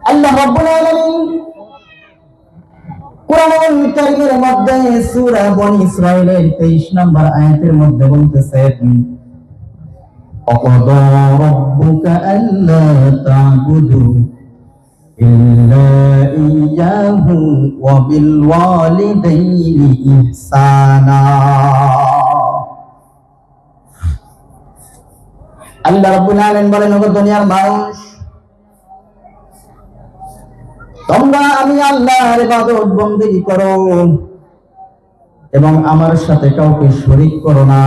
আল্লাহ রাব্বুল আলামিন কোরআনুল কারীমের মধ্যে সূরা বনী ইসরাঈলের 23 নম্বর আয়াতের মধ্যে বলতেছেন وَقَضَى رَبُّكَ أَلَّا تَعْبُدُوا إِلَّا إِيَّاهُ وَبِالْوَالِدَيْنِ إِحْسَانًا আল্লাহ রাব্বুল আলামিন বলেন ওগো দুনিয়ার মানুষ তোমরা আমি আল্লাহর ইবাদত বندگی করো এবং আমার সাথে কাউকে শরীক করো না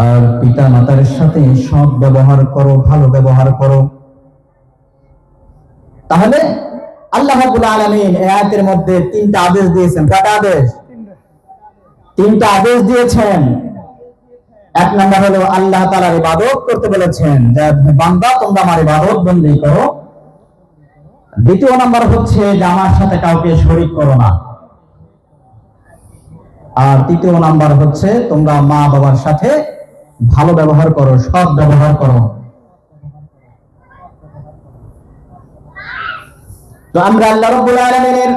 আর পিতা-মাতার সাথে সৎ ব্যবহার করো ভালো ব্যবহার করো তাহলে আল্লাহ রাব্বুল আলামিন এই আয়াতের মধ্যে তিনটা আদেশ দিয়েছেন কয়টা আদেশ তিনটা আদেশ দিয়েছেন এক নাম্বার হলো আল্লাহ তাআলার ইবাদত করতে বলেছেন যে বান্দা তোমরা আমার ইবাদত বندگی করো দ্বিতীয় নাম্বার হচ্ছে যে আমার সাথে কাউকে শরীক করো না আর তৃতীয় নাম্বার হচ্ছে তোমরা মা বাবার সাথে ভালো ব্যবহার করো সৎ ব্যবহার করো তো আমরা আল্লাহ রাব্বুল আলামিনের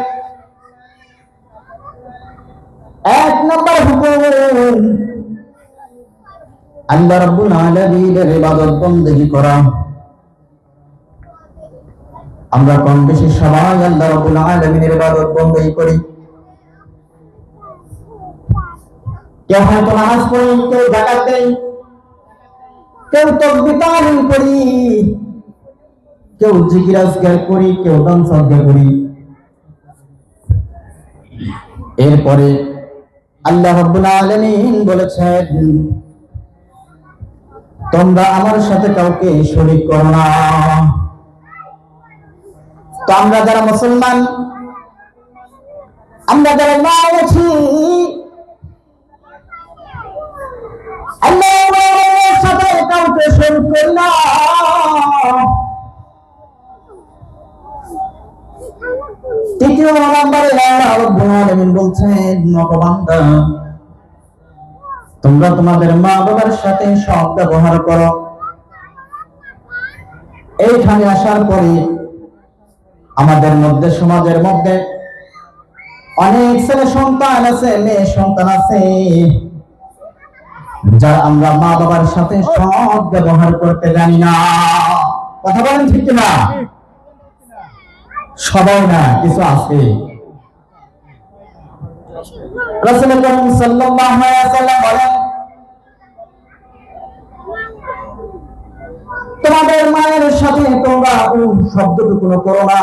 এক নাম্বার হুকুম আল্লাহ রাব্বুল আলামিনের ইবাদত বندگی করা আমরা কম বেশি সবাই আল্লাহ রাব্বুল আলামিনের ইবাদত বندگی করি কেউ হয়তো নামাজ পড়ি কেউ যাকাত দেই কেউ তাকবীর তাহলিল করি কেউ জিকির আজকার করি কেউ দান সদকা করি এরপরে আল্লাহ রাব্বুল আলামিন বলেছেন তোমরা আমার সাথে কাউকে শরীক করো না তো আমরা যারা মুসলমান আমরা যারা মুসলিম আছি আল্লাহর সাথে কাউকে শরীক করি না তৃতীয় নম্বরে আল্লাহ রাব্বুল আলামিন বলছেন ও বান্দা তোমরা তোমাদের মা বাবার সাথে সৎ ব্যবহার করো এইখানে আসার পরে আমাদের মধ্যে সমাজের মধ্যে অনেক ছেলে সন্তান আছে মেয়ে সন্তান আছে যারা আমরা মা বাবার সাথে সৎ ব্যবহার করতে জানি না কথা বলেন ঠিক না সবাই না কিছু আছে রাসূল করিম সাল্লাল্লাহু আলাইহি ওয়াসাল্লাম বলেন তোমাদের মায়ের সাথে তোমরা শব্দটুকু করো না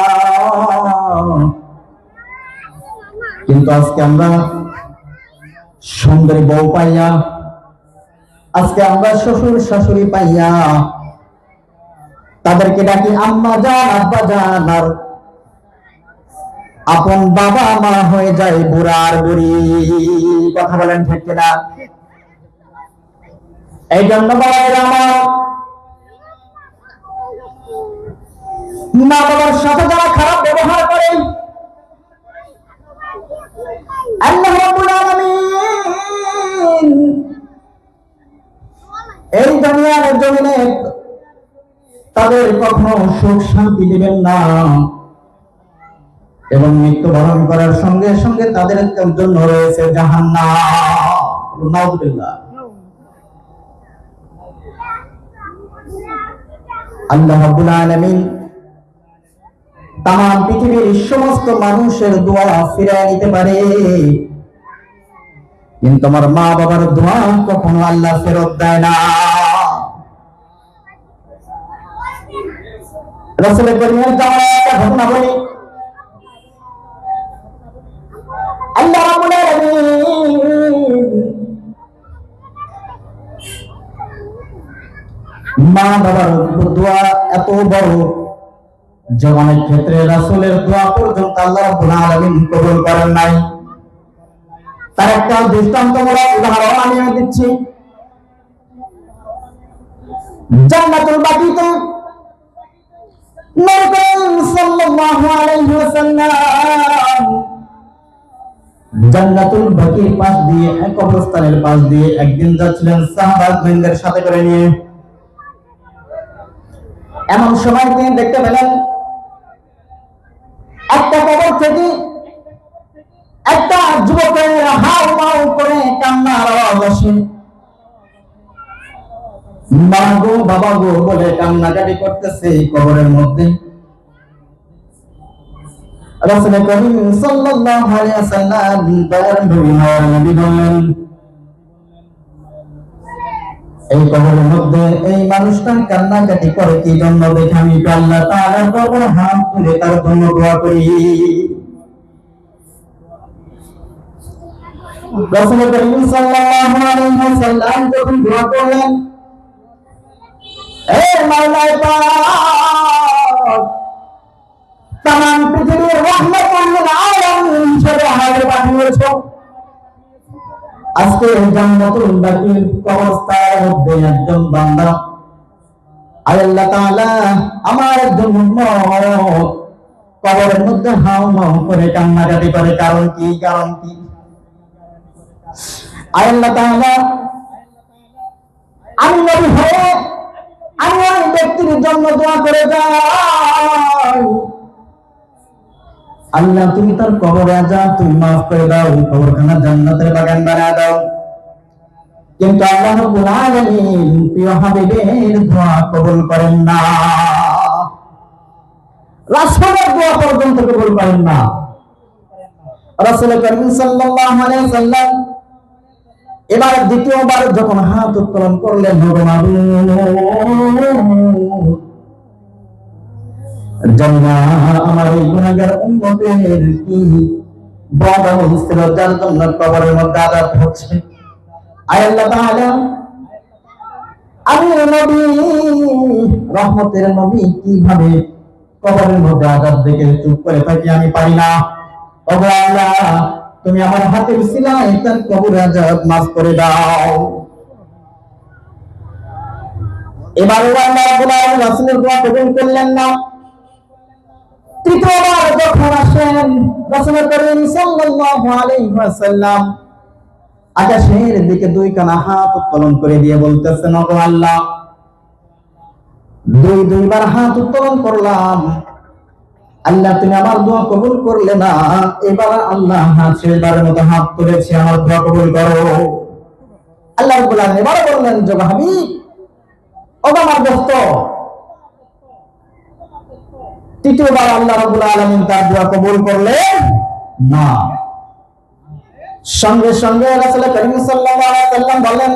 কিন্তু আজকে আমরা সুন্দরী বউ পাইয়া আজকে আমরা শ্বশুর শাশুড়ি পাইয়া তাদেরকে ডাকি আম্মা জান আব্বা জান আর আপন বাবা মা হয়ে যায় বুড়া আর বুড়ি কথা বলেন ঠিক না এই জন্য বাবারা আমার মা বাবার সাথে যারা খারাপ ব্যবহার করে আল্লাহ রাব্বুল আলামিন এই দুনিয়ার জমিনে তাদের কখনো সুখ শান্তি দিবেন না এবং মৃত্যুবরণ করার সঙ্গে সঙ্গে তাদের জন্য রয়েছে জাহান্নাম নাউযুবিল্লাহ আল্লাহ রাব্বুল আলামিন তাম পৃথিবীর সমস্ত মানুষের দোয়া ফিরিয়ে নিতে পারে কিন্তু আমার মা বাবার দোয়া কখনো আল্লাহ ফেরত দেয় না রাসূল করিমের একটা ঘটনা বলি আল্লাহ রাব্বুল আলামিন মা বাবার দোয়া এত বড় যে অনেক ক্ষেত্রে রাসূলের দোয়া পর্যন্ত আল্লাহ রাব্বুল আলামিন কবুল করেন নাই তার একটা দৃষ্টান্তমূলক উদাহরণ আমি দিচ্ছি জান্নাতুল বাকিতে নবী করিম সাল্লাল্লাহু আলাইহি ওয়াসাল্লাম জান্নাতুল বাকির পাশ দিয়ে এক কবরস্থানের পাশ দিয়ে একদিন যাচ্ছিলেন সাহাবাদের সাথে করে নিয়ে এমন সময় তিনি দেখতে পেলেন একটা কবর থেকে একটা যুবকের হাউ মাউ করে কান্নার আওয়াজ আসে। মা গো বাবা গো বলে কান্নাকাটি করতেছে কবরের মধ্যে। রাসূল করিম সাল্লাল্লাহু আলাইহি ওয়াসাল্লাম দয়ার নবী বললেন, এই কবরের মধ্যে এই মানুষটা কান্নাকাটি করে কি জন্য দেখে আমি আল্লাহ তাআলার দরবারে হাত তুলে তার জন্য দোয়া করি। রাসূল করিম সাল্লাল্লাহু আলাইহি ওয়াসাল্লাম যখন দোয়া করলেন, হে মাওলা পাক, तमाम পৃথিবীর রহমতুল লিল আলামিন হিসেবে আমাদের পাঠিয়েছো। আজকে জান্নাতুল বাকির কবরস্থানের মধ্যে একজন বান্দা, আল্লাহ তাআলা আমার একজন উম্মত কবরের মধ্যে হাউ মাউ করে কান্নাকাটি করে, কারণ কি? আল্লাহ তাআলা আমি নবী হয়ে আমি ওই ব্যক্তির জন্য দোয়া করে যাই, আল্লাহ তুমি তার কবরে আযাব তুমি মাফ করে দাও, কবরখানা জান্নাতের বাগান বানায় দাও। কিন্তু আল্লাহ রাব্বুল আলামিন প্রিয় হাবিবের দোয়া কবুল করেন না, রাসূলের দোয়া পর্যন্ত কবুল করেন না। রাসূল করিম সাল্লাল্লাহু আলাইহি ওয়াসাল্লাম এবার দ্বিতীয়বার যখন হাত উত্তোলন করলেন, জান্নাহ আমার এই গুনাহগার উম্মতের কি বড় হয়েছিল যার জন্য কবরের মধ্যে আযাব হচ্ছে। আয় আল্লাহ তাআলা, আমি নবী রহমতের নবী কিভাবে কবরের মধ্যে আযাব দেখে চুপ করে থাকি? আমি পারি না। ওগো আল্লাহ, তুমি আমার হাতের উসিলায় তার কবরের আযাব মাফ করে দাও। এবার আল্লাহ রাব্বুল আলামিন রাসূলের দোয়া কবুল করলেন না। তৃতীয়বার যখন আসেন, রাসূল করিম সাল্লাল্লাহু আলাইহি ওয়াসাল্লাম আকাশের দিকে দুইখানা হাত উত্তোলন করে দিয়ে বলতেছেন, ওগো আল্লাহ, দুইবার হাত উত্তোলন করলাম, আল্লাহ তুমি আমার দোয়া কবুল করলে না। এবার আল্লাহ শেষবারের মতো হাত তুলেছি, আমার দোয়া কবুল করো। আল্লাহ রাব্বুল আলামিন এবার বললেন, যোগ হাবিব, ওগো আমার দোস্ত। তৃতীয়বার আল্লাহ রাব্বুল আলামিন তার দোয়া কবুল করলেন না। সঙ্গে সঙ্গে রাসূল করিম সাল্লাল্লাহু আলাইহি ওয়াসাল্লাম বললেন,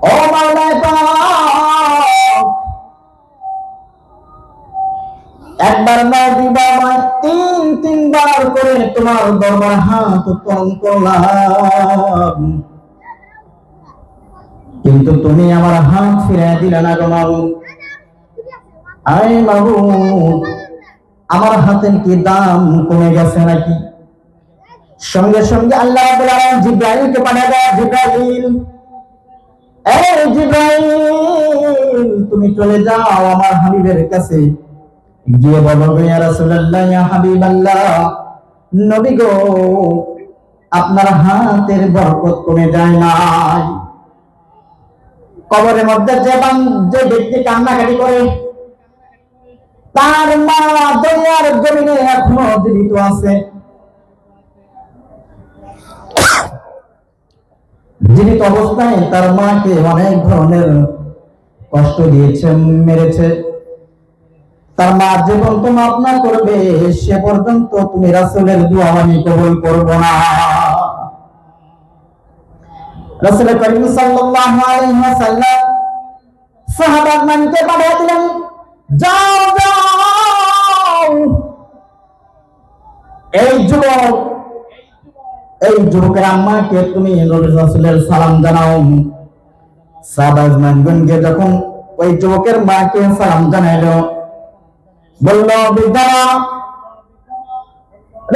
ও মাওলা পাক, একবার না দুইবার নয়, তিনবার করে তোমার দরবারে হাত উত্তোলন করলাম, কিন্তু তুমি আমার হাত ফিরিয়ে দিলে না গো মাবুদ। আয় মাবুদ, আমার হাতের কি দাম কমে গেছে নাকি? সঙ্গে সঙ্গে আল্লাহ রাব্বুল আলামিন জিবরাইলকে পাঠিয়ে দেন, জিবরাইল, এই জিবরাইল, তুমি চলে যাও আমার হাবিবের কাছে, গিয়ে বলো, ইয়া রাসূলুল্লাহ, ইয়া হাবিবাল্লাহ, নবী গো, আপনার হাতের বরকত কমে যায় নাই। কবরের মধ্যে যে ব্যক্তি কান্নাকাটি করে, তার মা দুনিয়ার জমিনে এখনো জীবিত আছে। জীবিত অবস্থায় তার মাকে অনেক ধরনের কষ্ট দিয়েছে, মেরেছে। তার মা যে পর্যন্ত মাফ না করবে সে পর্যন্ত তুমি রাসূলের দোয়া আমি কবুল করব না। রাসূল করিম সাল্লাল্লাহু আলাইহি ওয়াসাল্লাম সাহাবাগণকে পাঠিয়ে দিলেন, যাও এই যুবকের আম্মাকে তুমি রাসূলের সালাম জানাও। সাহাবাগণকে যখন ওই যুবকের মাকে সালাম জানাইলো, বলল, বিদারা,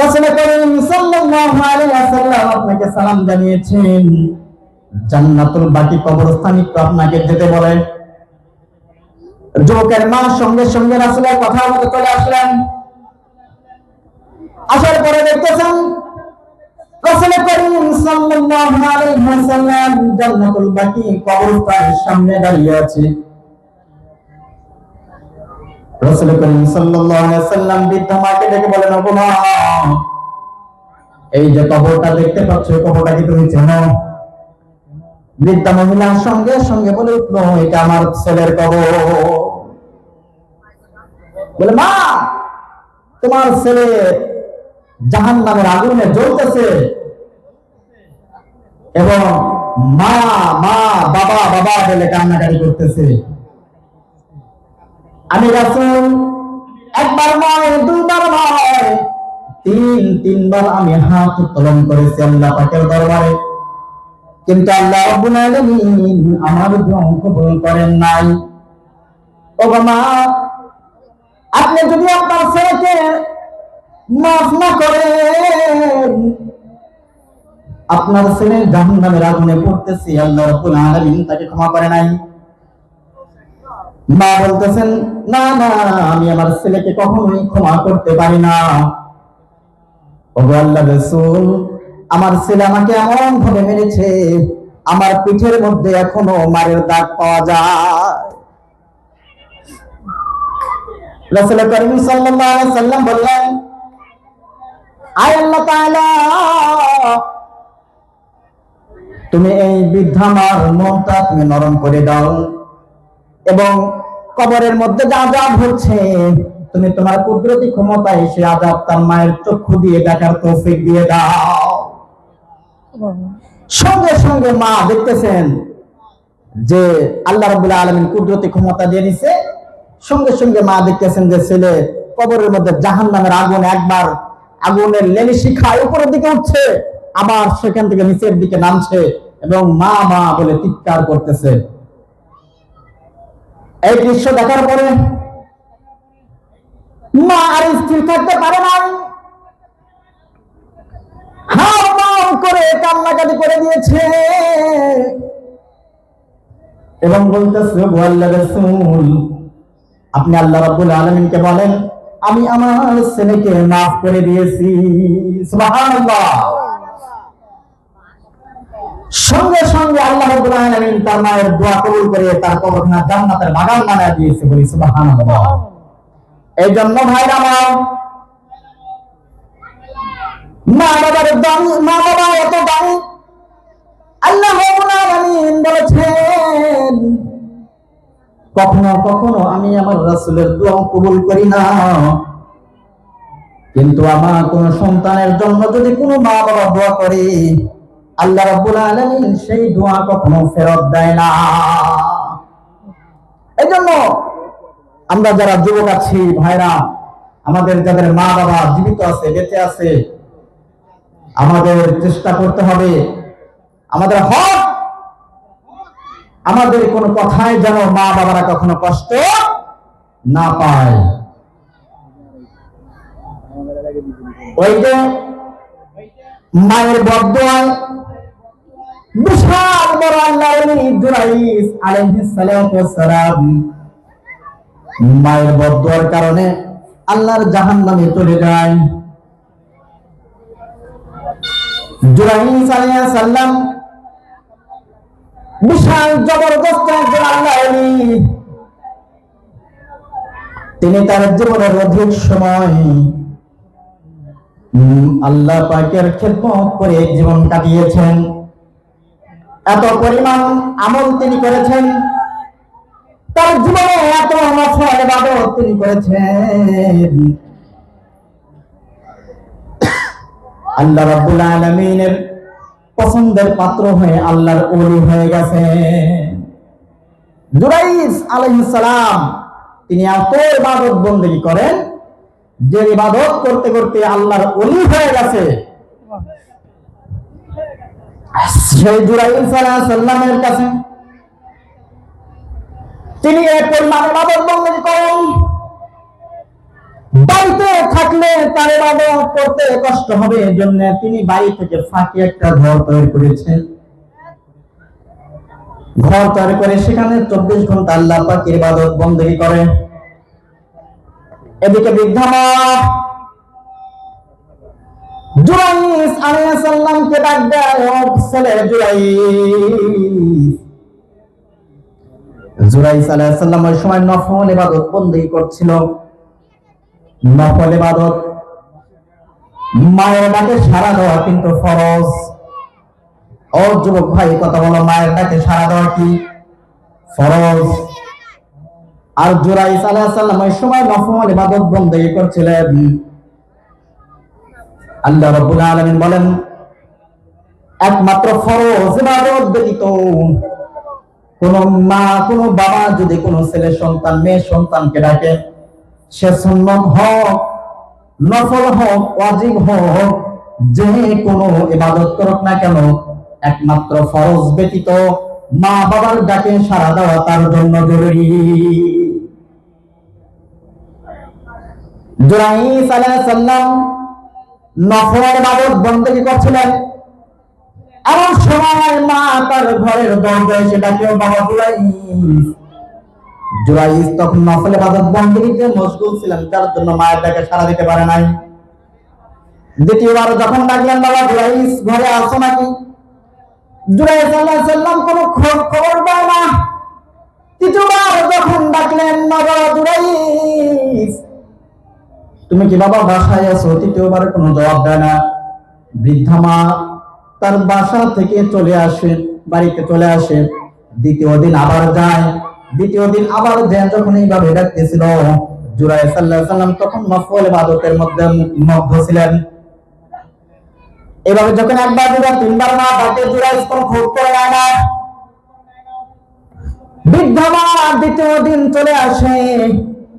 রাসূল করিম সাল্লাল্লাহু আলাইহি ওয়াসাল্লাম আপনাকে সালাম জানিয়েছেন, জান্নাতুল বাকি কবরস্থানে তো আপনাকে যেতে বলে। যুবকের মা সঙ্গে সঙ্গে রাসূলের কথা মতো চলে আসলেন। আসার পরে দেখতেছেন রাসূল করিম সাল্লাল্লাহু আলাইহি ওয়াসাল্লাম জান্নাতুল বাকি কবরস্থানের সামনে দাঁড়িয়ে আছে। রাসূল করিম সাল্লাল্লাহু আলাইহি ওয়াসাল্লাম বৃদ্ধা মাকে ডেকে বলেন, ওগো মা, এই যে কবরটা দেখতে পাচ্ছ, কবরটা কি তুমি চেনো? বৃদ্ধা মহিলা সঙ্গে সঙ্গে বলে উঠলো, এটা আমার ছেলের কবর। বলে, মা, তোমার ছেলে জাহান্নামের আগুনে জ্বলতেছে এবং মা মা বাবা বাবা বলে কান্নাকাটি করতেছে। আমি রাসূল একবার নয়, দুইবার নয়, তিনবার আমি হাত উত্তোলন করেছি আল্লাহ পাকের দরবারে, কিন্তু আল্লাহ রাব্বুল আলামিন আমার দোয়া কবুল করেন নাই। ও মা, আপনি যদি আপনার ছেলেকে মাফ না করেন, আপনার ছেলে জাহান্নামের আগুনে পড়তেছে, আল্লাহ রাব্বুল আলামিন তাকে ক্ষমা করে নাই। মা বলতেছেন, না না, আমি আমার ছেলেকে কখনোই ক্ষমা করতে পারি না। ওগো আল্লাহর রাসূল, আমার ছেলে আমাকে এমন ভাবে মেরেছে, আমার পিঠের মধ্যে এখনো মারের দাগ পাওয়া যায়। রাসূল করিম সাল্লাল্লাহু আলাইহি ওয়াসাল্লাম বললেন, আয় আল্লাহ তাআলা, তুমি এই বৃদ্ধা মার মনটা তুমি নরম করে দাও এবং কবরের মধ্যে যা আযাব হচ্ছে, তুমি তোমার কুদরতি ক্ষমতায় সে আযাব তার মায়ের চক্ষু দিয়ে দেখার তৌফিক দিয়ে দাও। সঙ্গে সঙ্গে মা দেখতেছেন যে আল্লাহ রাব্বুল আলামিন কুদরতি ক্ষমতা দিয়ে দিয়েছে। সঙ্গে সঙ্গে মা দেখতেছেন যে ছেলে কবরের মধ্যে জাহান্নামের আগুন, একবার আগুনের লেলি শিখায় উপরের দিকে উঠছে, আবার সেখান থেকে নিচের দিকে নামছে এবং মা মা বলে চিৎকার করতেছে। এই দৃশ্য দেখার পরে মা আর স্থির থাকতে পারে না, হাম করে কান্নাকাটি করে দিয়েছে এবং বলতেছে, ও আল্লাহর রাসূল, আপনি আল্লাহ রাব্বুল আলামিনকে বলেন আমি আমার ছেলেকে মাফ করে দিয়েছি। সুবহানাল্লাহ। সঙ্গে সঙ্গে আল্লাহ রাব্বুল আলামিন তার মায়ের দোয়া কবুল করে তার কবরখানা জান্নাতের বাগান বানায় দিয়েছে। বলি সুবহানাল্লাহ। এই জন্য ভাইরা আমার, মা বাবার দামি, মা বাবা এত দামি। আল্লাহ রাব্বুল আলামিন বলেছেন, কখনো কখনো আমি আমার রাসূলের দোয়া কবুল করি না, কিন্তু আমার কোন সন্তানের জন্য যদি কোনো মা বাবা দোয়া করে, আল্লাহ রাব্বুল আলামিন সেই দোয়া কখনো ফেরত দেয় না। এজন্য আমরা যারা যুবক আছি ভাইরা, আমাদের যাদের মা বাবা জীবিত আছে, বেঁচে আছে, আমাদের চেষ্টা করতে হবে আমাদের হক, আমাদের কোন কথায় যেন মা বাবারা কখনো কষ্ট না পায়। ওই যে মায়ের বদদোয়ায় বিশাল বড় আল্লাহর ওলি জুরাইস আলাইহিস সালাতু ওয়াস সালাম মায়ের বদদোয়ার কারণে আল্লাহর জাহান্নামে চলে যায়। জুরাইস আলাইহিস সালাম বিশাল জবরদস্ত একজন আল্লাহর ওলি, তিনি তার জীবনের অধিক সময় আল্লাহ পাকের খেদমত করে জীবন কাটিয়েছেন। এত পরিমাণ আমল তিনি করেছেন, তার জীবনে এত নফল ইবাদত তিনি করেছেন। আল্লাহ রাব্বুল আলামিনের পছন্দের পাত্র হয়ে আল্লাহর ওলি হয়ে গেছেন। জুরাইস আলাইহিস সালাম তিনি এত ইবাদত বন্দেগী করেন যে ইবাদত করতে করতে আল্লাহর ওলি হয়ে গেছে। সেই জুরাইস আলাইহিস সালামের কাছে তিনি এক পরিমাণ ইবাদত বন্দেগী করেন, বাড়িতে থাকলে তার ইবাদত করতে কষ্ট হবে, এজন্য তিনি বাড়ি থেকে ফাঁকি একটা ঘর তৈরি করেছেন। ঘর তৈরি করে সেখানে 24 ঘন্টা আল্লাহ পাকের ইবাদত বন্দেগী করে। এদিকে বৃদ্ধা মা জুরাইস আলাইহিস সালামকে ডাক দেয়, ও ছেলে জুরাইস। জুরাইস আলাইহিস সালাম ওই সময় নফল ইবাদত বন্দেগী করছিল। নফল ইবাদত, মায়ের ডাকে সাড়া দেওয়া কিন্তু ফরজ। ও যুবক ভাই, কথা বলো, মায়ের ডাকে সাড়া দেওয়া কি ফরজ? আর জুরাইস আলাইহিস সালাম ওই সময় নফল ইবাদত বন্দেগী করছিলেন। আল্লাহ রাব্বুল আলামিন বলেন, একমাত্র ফরজ ইবাদত ব্যতীত কোন মা, কোন বাবা যদি কোন ছেলে সন্তান, মেয়ে সন্তানকে ডাকে, সে সুন্নত হোক, নফল হোক, ওয়াজিব হোক, যে কোনো ইবাদত করুক না কেন, একমাত্র ফরজ ব্যতীত মা বাবার ডাকে সাড়া দেওয়া তার জন্য জরুরি। জুরাইস আলাইহিস সালাম নফল ইবাদত বন্দেগী করছিলেন। এমন সময় মা তার ঘরের দরজায় এসে ডাকে, বাবা জুরাইস। জুরাইস তখন নফল ইবাদত বন্দেগীতে মশগুল ছিলেন, যার জন্য মায়ের ডাকে সাড়া দিতে পারে নাই। দ্বিতীয়বার যখন ডাকলেন, বাবা জুরাইস ঘরে আছো নাকি? জুরাইস আলাইহিস সালাম কোনো খবর দেয় না। তৃতীয়বার যখন ডাকলেন, বাবা জুরাইস তুমি কি বাবা বাসায় আছো? তৃতীয়বার কোনো জবাব দেয় না। বৃদ্ধা মা তার বাসা থেকে চলে আসে, বাড়িতে চলে আসে। দ্বিতীয় দিন আবার যায়, দ্বিতীয় দিন আবার যায়। যখন এইভাবে ডাকতেছিল, জুরাইস সাল্লাল্লাহু আলাইহি সাল্লাম তখন নফল ইবাদতের মধ্যে মগ্ন ছিলেন। এভাবে যখন একবার, দুবার, তিনবার না ডাকে, জুরাইস কোনো খোঁজ করে নেয় না। বৃদ্ধা মা দ্বিতীয় দিন চলে আসে।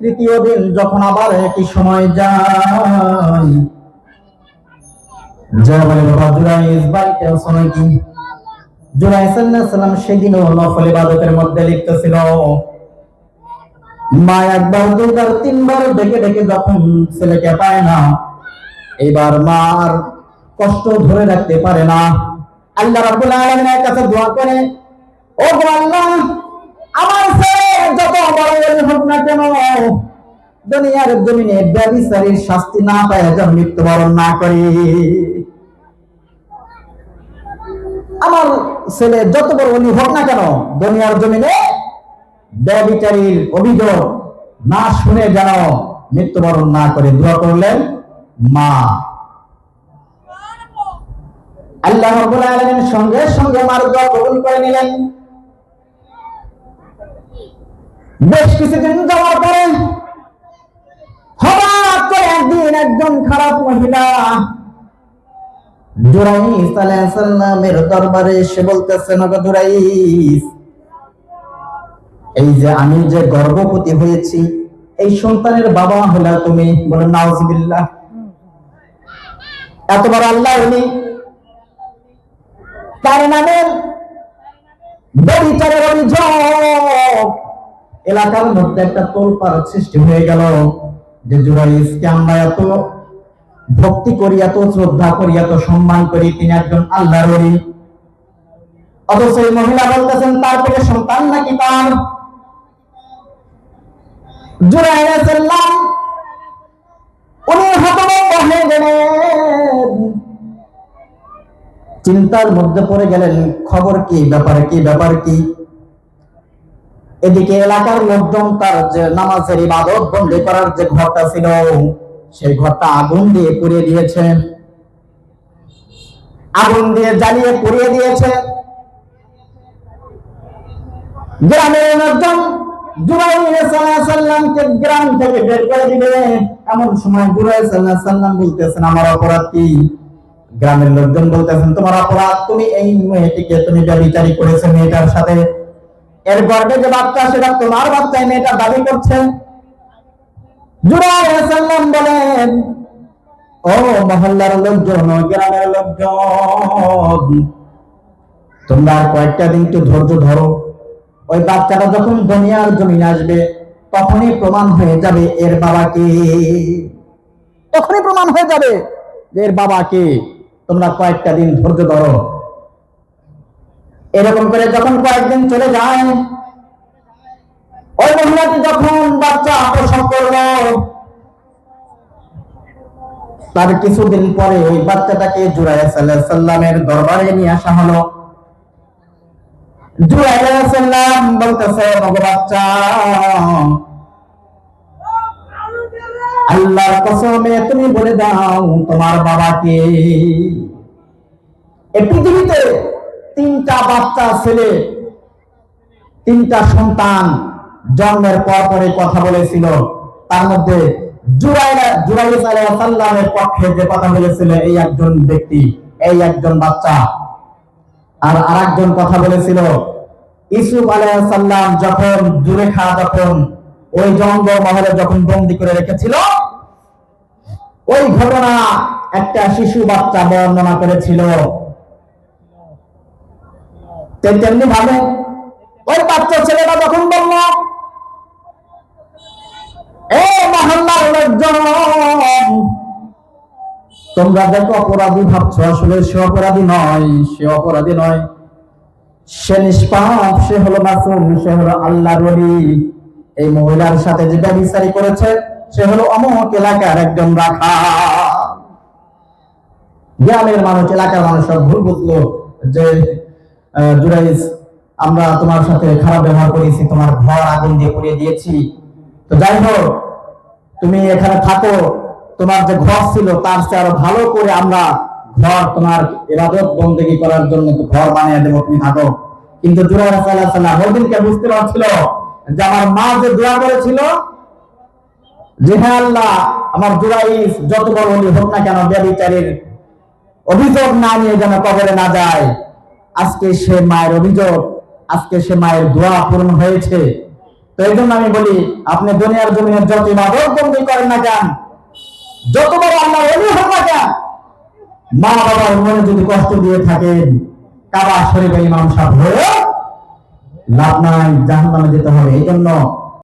তৃতীয় দিন যখন আবার একই সময় যায়, বলে, বাবা জুরাইস বাড়িতে আছো নাকি? জুরাইস সাল্লাল্লাহু আলাইহি সাল্লাম সেদিনও নফল ইবাদতের মধ্যে লিপ্ত ছিল। মা একবার, দুইবার, তিনবার ডেকে ডেকে যখন ছেলেকে পায় না, এবার মার কষ্ট ধরে রাখতে পারে না। আল্লাহ রাব্বুল আলামিনের কাছে দোয়া করে, ও গো আল্লাহ, আমার ছেলে যত বড় হোক না কেন, দুনিয়ার জমিনে ব্যভিচারীর শাস্তি না পায় যেন মৃত্যুবরণ না করে। আমার ছেলে যত বড় ওলি হোক না কেন, দুনিয়ার জমিনে ব্যভিচারীর অভিযোগ না শুনে যেন মৃত্যুবরণ না করে। দোয়া করলেন মা। আল্লাহ রাব্বুল আলামিন সঙ্গে সঙ্গে মার দোয়া কবুল করে নিলেন। বেশ কিছুদিন যাওয়ার পরে হঠাৎ করে একদিন একজন খারাপ মহিলা জুরাইস আলাইহিস সালামের দরবারে এসে বলতেছেন, ওগো জুরাইস, এই যে আমি যে গর্ভবতী হয়েছি, এই সন্তানের বাবা হলা তুমি। বলেন নাউজুবিল্লাহ। এতবার আল্লাহ উনি তার নামে ব্যভিচারের অভিযোগ, এলাকার মধ্যে একটা তোলপাড় সৃষ্টি হয়ে গেল যে জুরাইসকে আমরা এত ভক্তি করি, এত শ্রদ্ধা করি, এত সম্মান করি, তিনি একজন আল্লাহর ওলি। অথচ এই মহিলা বলতেছেন তার পেটে সন্তান নাকি তার। জুরাইস সাল্লাম উনি হতভম্ব হয়ে গেলেন, চিন্তার মধ্যে পড়ে গেলেন, খবর কি, ব্যাপার কি, ব্যাপার কি। এদিকে এলাকার লোকজন তার যে নামাজের ইবাদত বন্দী করার যে ঘরটা ছিল, সেই ঘরটা আগুন দিয়ে পুড়িয়ে দিয়েছে, আগুন দিয়ে জ্বালিয়ে পুড়িয়ে দিয়েছে। গ্রামের লোকজন জুরাইস আলাইহিস সালামকে গ্রাম থেকে বের করে দিবে। এমন সময় জুরাইস আলাইহিস সালাম বলতেছেন, আমার অপরাধ কি? গ্রামের লোকজন বলতেছেন, তোমার অপরাধ, তুমি এই মেয়েটিকে তুমি ব্যভিচারী করেছো মেয়েটার সাথে। এর গর্ভে যে বাচ্চা, সেটা তোমার বাচ্চা, মেয়েটা দাবি করছে। জুরাইস সাল্লাম বলেন, ও মহল্লার লোকজন, গ্রামের লোকজন, তোমরা কয়েকটা দিন একটু ধৈর্য ধরো। ওই বাচ্চাটা যখন দুনিয়ার জমিনে আসবে, তখনই প্রমাণ হয়ে যাবে এর বাবা কে। তখনই প্রমাণ হয়ে যাবে যে এর বাবা কে। তোমরা কয়েকটা দিন ধৈর্য ধরো। এরকম করে যখন কয়েকদিন চলে যায়, ওই মহিলাটি যখন বাচ্চা প্রসব করলো, তার কিছুদিন পরে ওই বাচ্চাটাকে জুরাইর সাল্লাল্লাহু আলাইহি সাল্লামের দরবারে নিয়ে আসা হলো। জুরাইর আলাইহিস সালাম বলতেছে, ওগো বাচ্চা, আল্লাহর কসমে তুমি বলে দাও তোমার বাবাকে। এই পৃথিবীতে তিনটা বাচ্চা ছেলে, তিনটা সন্তান জন্মের পর পরে কথা বলেছিল। তার মধ্যে জুরাইর আলাইহিস সালামের পক্ষে যে কথা বলেছিল এই একজন ব্যক্তি, এই একজন বাচ্চা। আর আরেকজন কথা বলেছিল ইউসুফ আলাইহিস সালাম যখন জুলেখা যখন ওই জঙ্গল মহলে যখন বন্দী করে রেখেছিল, ওই ঘটনা একটা শিশু বাচ্চা বর্ণনা করেছিল। তেমনি ভাবে ওই বাচ্চা ছেলেটা যখন বলল, এই মহল্লার লোকজন, তোমরা যাকে অপরাধী ভাবছো, আসলে সে অপরাধী নয়, সে অপরাধী নয়, সে নিষ্পাপ, সে হলো মাসুম, সে হলো আল্লাহর ওলি। এই মহিলার সাথে যে ব্যভিচারী করেছে সে হলো অমুক এলাকার একজন রাখাল। গ্রামের মানুষ, এলাকার মানুষ সব ভুল বুঝলো যে জুরাইজ, আমরা তোমার সাথে খারাপ ব্যবহার করেছি, তোমার ঘর আগুন দিয়ে পুড়িয়ে দিয়েছি। তো যাই হোক, তুমি এখানে থাকো, তোমার যে ঘর ছিল তার চেয়ে আরো ভালো করে আমরা ঘর তোমার ইবাদত বন্দেগী করার জন্য ঘর বানিয়ে দেবো, তুমি থাকো। কিন্তু জুরাইর আলাইহিস সালাম ওদিনকে বুঝতে পারছিল যে আমার মা যে দোয়া করেছিল যে হে আল্লাহ, আমার জুরাইজ যত বড় ওলি হোক না কেন, ব্যভিচারীর অভিযোগ না নিয়ে যেন কবরে না যায়। আজকে সে মায়ের অভিযোগ, আজকে সে মায়ের দোয়া পূরণ হয়েছে। তো এই জন্য আমি বলি, আপনি দুনিয়ার জমিনে যত ইবাদত বন্দেগী করেন না কেন, যত বড় আল্লাহর ওলি হোক না কেন, মা বাবার মনে যদি কষ্ট দিয়ে থাকেন, কাবা শরীফের ইমাম সাহেব হয়ে লাভ নাই, জাহান্নামে যেতে হবে। এই জন্য